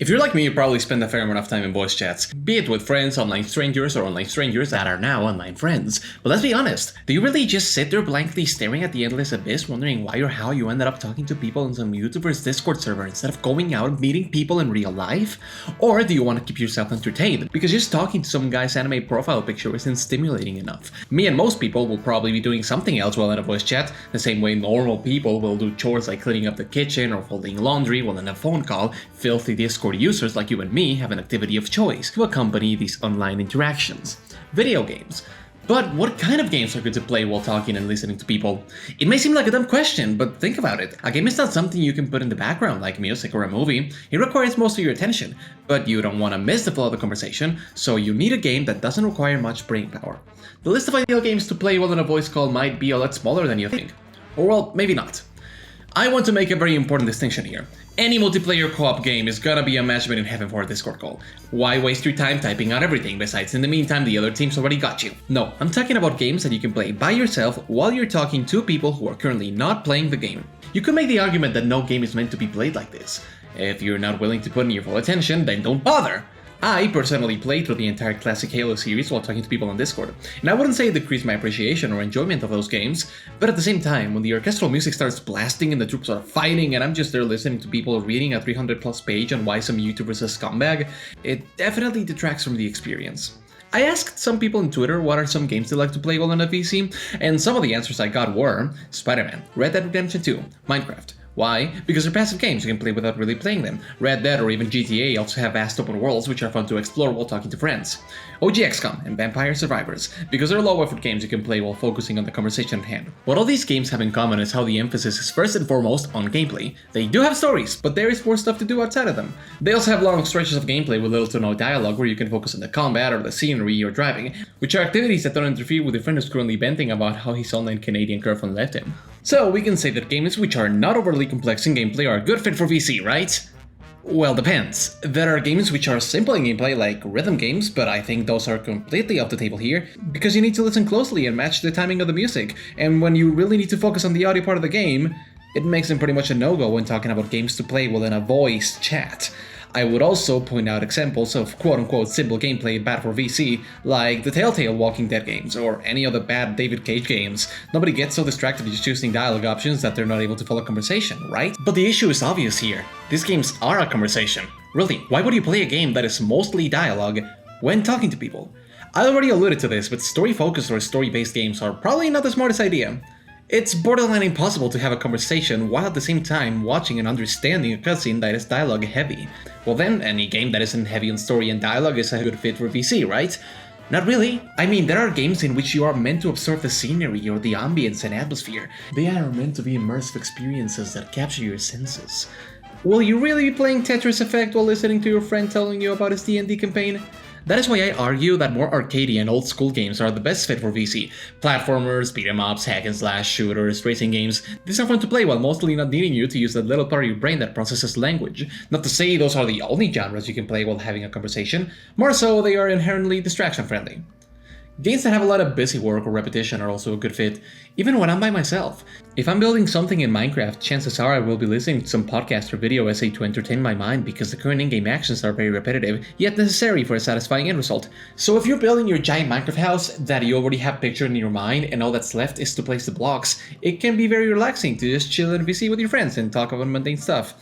If you're like me, you probably spend a fair amount of time in voice chats, be it with friends, online strangers, or online strangers that are now online friends. But let's be honest, do you really just sit there blankly staring at the endless abyss wondering why or how you ended up talking to people on some YouTuber's Discord server instead of going out and meeting people in real life? Or do you want to keep yourself entertained because just talking to some guy's anime profile picture isn't stimulating enough? Me and most people will probably be doing something else while in a voice chat, the same way normal people will do chores like cleaning up the kitchen or folding laundry while in a phone call. Filthy Discord users like you and me have an activity of choice to accompany these online interactions. Video games. But what kind of games are good to play while talking and listening to people? It may seem like a dumb question, but think about it. A game is not something you can put in the background like music or a movie. It requires most of your attention, but you don't want to miss the flow of the conversation, so you need a game that doesn't require much brain power. The list of ideal games to play while in a voice call might be a lot smaller than you think. Or well, maybe not. I want to make a very important distinction here. Any multiplayer co-op game is gonna be a match made in heaven for a Discord call. Why waste your time typing out everything besides in the meantime the other team's already got you? No, I'm talking about games that you can play by yourself while you're talking to people who are currently not playing the game. You could make the argument that no game is meant to be played like this. If you're not willing to put in your full attention, then don't bother! I personally played through the entire classic Halo series while talking to people on Discord, and I wouldn't say it decreased my appreciation or enjoyment of those games, but at the same time, when the orchestral music starts blasting and the troops are fighting and I'm just there listening to people reading a 300+ page on why some YouTuber's a scumbag, it definitely detracts from the experience. I asked some people on Twitter what are some games they like to play while on a PC, and some of the answers I got were Spider-Man, Red Dead Redemption 2, Minecraft. Why? Because they're passive games you can play without really playing them. Red Dead or even GTA also have vast open worlds which are fun to explore while talking to friends. OG XCOM and Vampire Survivors, because they're low-effort games you can play while focusing on the conversation at hand. What all these games have in common is how the emphasis is first and foremost on gameplay. They do have stories, but there is more stuff to do outside of them. They also have long stretches of gameplay with little to no dialogue where you can focus on the combat or the scenery you're driving, which are activities that don't interfere with your friend who's currently venting about how his online Canadian girlfriend left him. So we can say that games which are not overly complex in gameplay are a good fit for VC, right? Well, depends. There are games which are simple in gameplay like rhythm games, but I think those are completely off the table here, because you need to listen closely and match the timing of the music, and when you really need to focus on the audio part of the game, it makes them pretty much a no-go when talking about games to play within a voice chat. I would also point out examples of quote-unquote simple gameplay bad for VC, like the Telltale Walking Dead games, or any other bad David Cage games. Nobody gets so distracted just choosing dialogue options that they're not able to follow conversation, right? But the issue is obvious here. These games are a conversation. Really, why would you play a game that is mostly dialogue when talking to people? I already alluded to this, but story-focused or story-based games are probably not the smartest idea. It's borderline impossible to have a conversation while at the same time watching and understanding a cutscene that is dialogue heavy. Well then, any game that isn't heavy on story and dialogue is a good fit for VC, right? Not really. I mean, there are games in which you are meant to observe the scenery or the ambience and atmosphere. They are meant to be immersive experiences that capture your senses. Will you really be playing Tetris Effect while listening to your friend telling you about his D&D campaign? That is why I argue that more arcadey and old school games are the best fit for VC. Platformers, beat 'em ups, hack and slash, shooters, racing games. These are fun to play while mostly not needing you to use that little part of your brain that processes language. Not to say those are the only genres you can play while having a conversation, more so they are inherently distraction friendly. Games that have a lot of busy work or repetition are also a good fit, even when I'm by myself. If I'm building something in Minecraft, chances are I will be listening to some podcast or video essay to entertain my mind because the current in-game actions are very repetitive, yet necessary for a satisfying end result. So if you're building your giant Minecraft house that you already have pictured in your mind and all that's left is to place the blocks, it can be very relaxing to just chill in VC with your friends and talk about mundane stuff.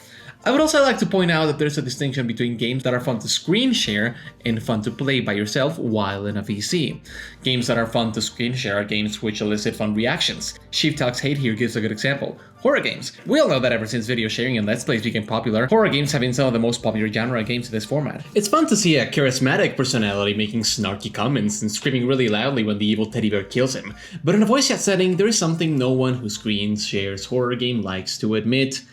I would also like to point out that there's a distinction between games that are fun to screen share and fun to play by yourself while in a VC. Games that are fun to screen share are games which elicit fun reactions. Sheep Talks Hate here gives a good example. Horror games. We all know that ever since video sharing and Let's Plays became popular, horror games have been some of the most popular genre games in this format. It's fun to see a charismatic personality making snarky comments and screaming really loudly when the evil teddy bear kills him. But in a voice chat setting, there is something no one who screens shares horror game likes to admit.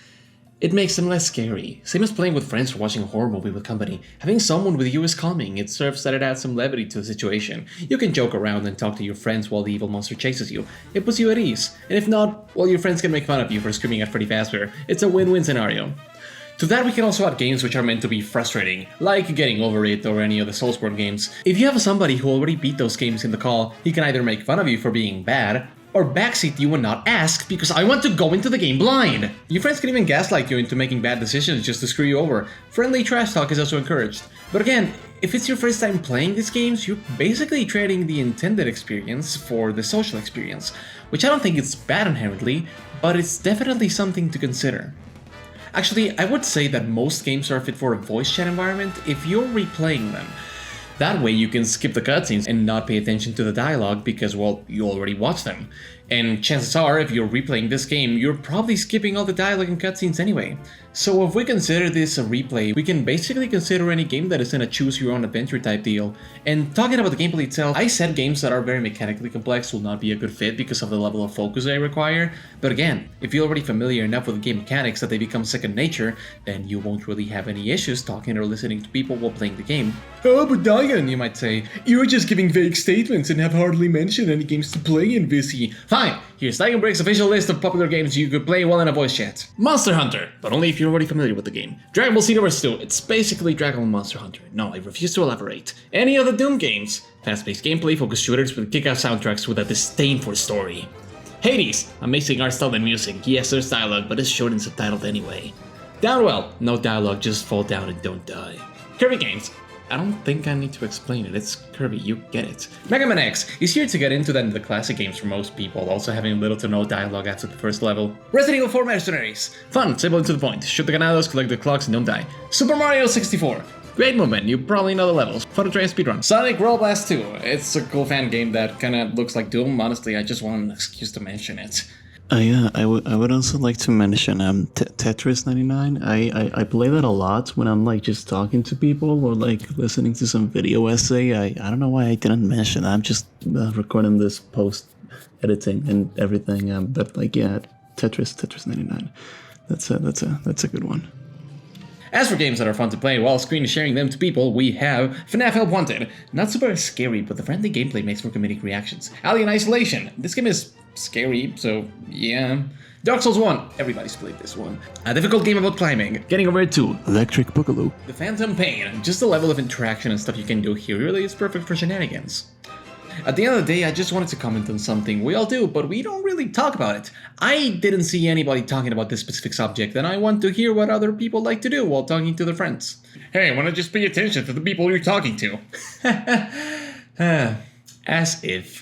It makes them less scary. Same as playing with friends or watching a horror movie with company. Having someone with you is calming. It serves that it adds some levity to the situation. You can joke around and talk to your friends while the evil monster chases you. It puts you at ease. And if not, well, your friends can make fun of you for screaming at Freddy Fazbear. It's a win-win scenario. To that we can also add games which are meant to be frustrating, like Getting Over It or any of the Soulsborne games. If you have somebody who already beat those games in the call, he can either make fun of you for being bad, or backseat you when not asked because I want to go into the game blind. Your friends can even gaslight you into making bad decisions just to screw you over. Friendly trash talk is also encouraged. But again, if it's your first time playing these games, you're basically trading the intended experience for the social experience, which I don't think is bad inherently, but it's definitely something to consider. Actually, I would say that most games are fit for a voice chat environment if you're replaying them. That way you can skip the cutscenes and not pay attention to the dialogue because, well, you already watched them. And chances are, if you're replaying this game, you're probably skipping all the dialogue and cutscenes anyway. So if we consider this a replay, we can basically consider any game that is in a choose-your-own-adventure type deal. And talking about the gameplay itself, I said games that are very mechanically complex will not be a good fit because of the level of focus they require. But again, if you're already familiar enough with the game mechanics that they become second nature, then you won't really have any issues talking or listening to people while playing the game. Oh, but Diane, you might say, you're just giving vague statements and have hardly mentioned any games to play in Visi. Fine, here's Dragon Break's official list of popular games you could play while in a voice chat. Monster Hunter, but only if you're already familiar with the game. Dragon Ball Xenoverse 2, it's basically Dragon Ball Monster Hunter. No, I refuse to elaborate. Any of the Doom games. Fast-paced gameplay, focused shooters with kick-ass soundtracks with a disdain for story. Hades, amazing art style and music. Yes, there's dialogue, but it's short and subtitled anyway. Downwell, no dialogue, just fall down and don't die. Kirby games. I don't think I need to explain it, it's Kirby, you get it. Mega Man X, easier to get into than the classic games for most people, also having little to no dialogue after the first level. Resident Evil 4 Mercenaries, fun, simple and to the point, shoot the ganados, collect the clocks and don't die. Super Mario 64, great movement, you probably know the levels, fun to try and speedrun. Sonic Roll Blast 2, it's a cool fan game that kinda looks like Doom, honestly I just want an excuse to mention it. Yeah, I would also like to mention Tetris 99. I play that a lot when I'm like just talking to people or like listening to some video essay. I don't know why I didn't mention that. I'm just recording this post editing and everything. But like yeah, Tetris 99. That's a good one. As for games that are fun to play while screen sharing them to people, we have FNAF Help Wanted. Not super scary, but the friendly gameplay makes for comedic reactions. Alien Isolation. This game is scary, so yeah. Dark Souls 1. Everybody's played this one. A difficult game about climbing. Getting over it too. Electric Boogaloo. The Phantom Pain. Just the level of interaction and stuff you can do here really is perfect for shenanigans. At the end of the day, I just wanted to comment on something we all do, but we don't really talk about it. I didn't see anybody talking about this specific subject, and I want to hear what other people like to do while talking to their friends. Hey, why not just pay attention to the people you're talking to? As if.